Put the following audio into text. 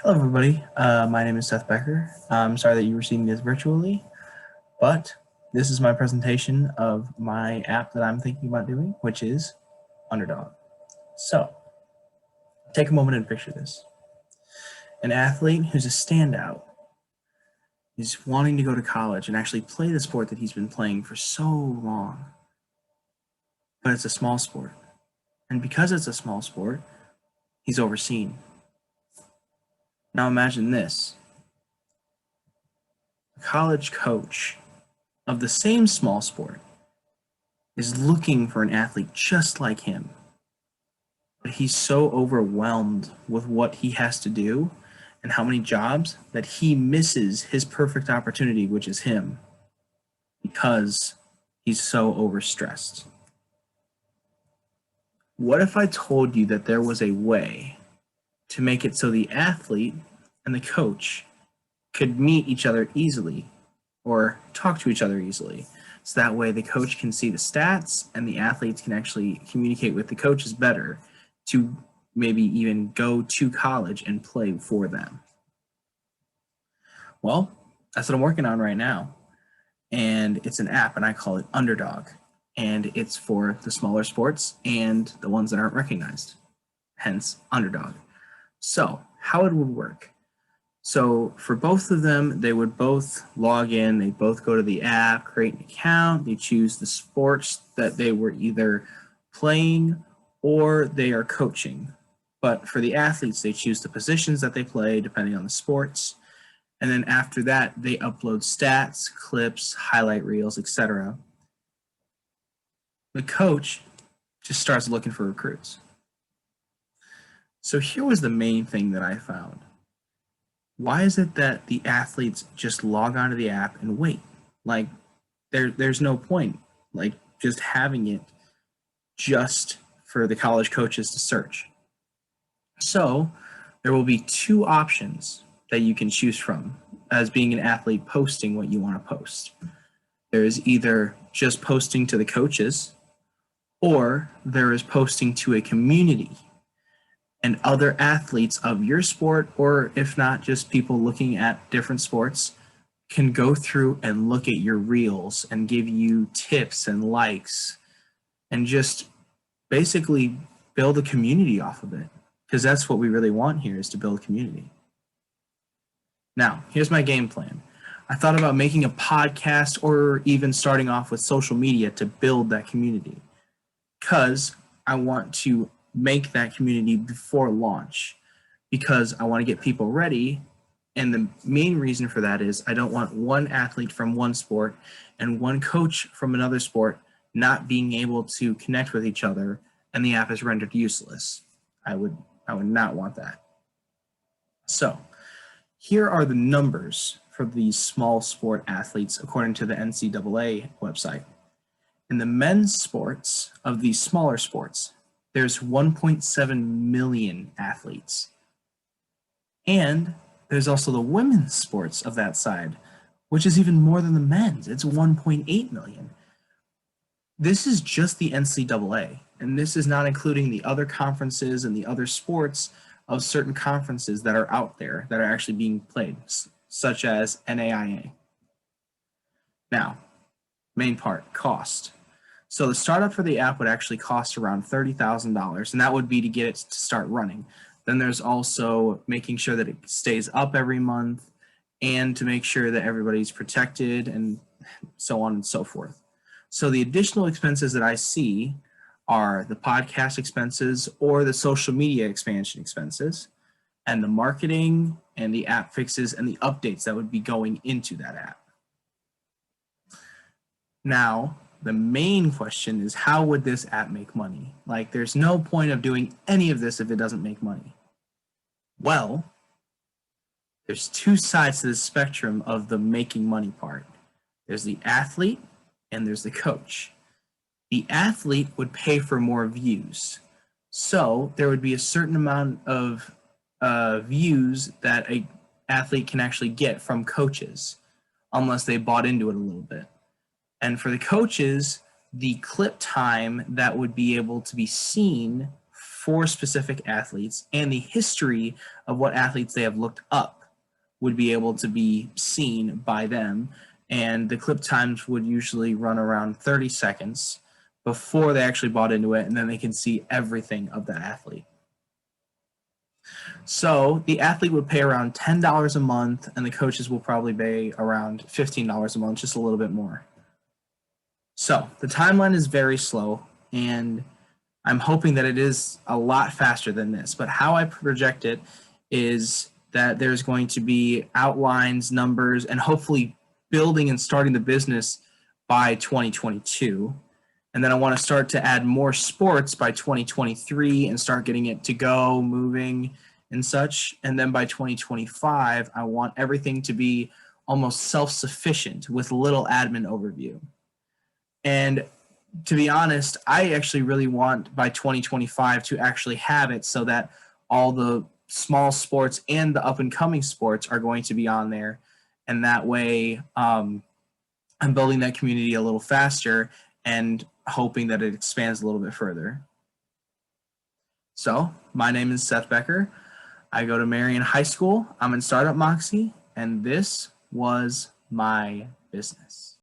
Hello, everybody. My name is Seth Becker. I'm sorry that you were seeing this virtually, but this is my presentation of my app that I'm thinking about doing, which is UnderDog. So, take a moment and picture this. An athlete who's a standout is wanting to go to college and actually play the sport that he's been playing for so long. But it's a small sport. And because it's a small sport, he's overseen. Now imagine this. A college coach of the same small sport is looking for an athlete just like him. But he's so overwhelmed with what he has to do and how many jobs that he misses his perfect opportunity, which is him, because he's so overstressed. What if I told you that there was a way to make it so the athlete and the coach could meet each other easily or talk to each other easily? So that way the coach can see the stats and the athletes can actually communicate with the coaches better to maybe even go to college and play for them. Well, that's what I'm working on right now. And it's an app and I call it UnderDog. And it's for the smaller sports and the ones that aren't recognized, hence UnderDog. So how it would work. So for both of them, they would both log in, they both go to the app, create an account, they choose the sports that they were either playing or they are coaching. But for the athletes, they choose the positions that they play depending on the sports. And then after that, they upload stats, clips, highlight reels, etc. The coach just starts looking for recruits. So here was the main thing that I found. Why is it that the athletes just log onto the app and wait? Like, there's no point, like, just having it just for the college coaches to search. So there will be two options that you can choose from as being an athlete posting what you want to post. There is either just posting to the coaches, or there is posting to a community and other athletes of your sport, or if not, just people looking at different sports, can go through and look at your reels and give you tips and likes and just basically build a community off of it. Because that's what we really want here, is to build a community. Now, here's my game plan. I thought about making a podcast or even starting off with social media to build that community, because I want to make that community before launch, because I want to get people ready. And the main reason for that is I don't want one athlete from one sport and one coach from another sport not being able to connect with each other and the app is rendered useless. I would not want that. So here are the numbers for these small sport athletes according to the NCAA website. In the men's sports of these smaller sports, there's 1.7 million athletes. And there's also the women's sports of that side, which is even more than the men's. It's 1.8 million. This is just the NCAA, and this is not including the other conferences and the other sports of certain conferences that are out there that are actually being played, such as NAIA. Now, main part, cost. So the startup for the app would actually cost around $30,000, and that would be to get it to start running. Then there's also making sure that it stays up every month and to make sure that everybody's protected and so on and so forth. So the additional expenses that I see are the podcast expenses or the social media expansion expenses and the marketing and the app fixes and the updates that would be going into that app. Now, the main question is, how would this app make money? Like, there's no point of doing any of this if it doesn't make money. Well, there's two sides to the spectrum of the making money part. There's the athlete and there's the coach. The athlete would pay for more views. So there would be a certain amount of views that an athlete can actually get from coaches, unless they bought into it a little bit. And for the coaches, the clip time that would be able to be seen for specific athletes, and the history of what athletes they have looked up would be able to be seen by them. And the clip times would usually run around 30 seconds before they actually bought into it, and then they can see everything of that athlete. So the athlete would pay around $10 a month, and the coaches will probably pay around $15 a month, just a little bit more. So the timeline is very slow, and I'm hoping that it is a lot faster than this. But how I project it is that there's going to be outlines, numbers, and hopefully building and starting the business by 2022. And then I want to start to add more sports by 2023 and start getting it to go, moving, and such. And then by 2025, I want everything to be almost self-sufficient with little admin overview. And to be honest, I actually really want by 2025 to actually have it so that all the small sports and the up-and-coming sports are going to be on there. And that way I'm building that community a little faster and hoping that it expands a little bit further. So my name is Seth Becker. I go to Marion High School. I'm in Startup Moxie, and this was my business.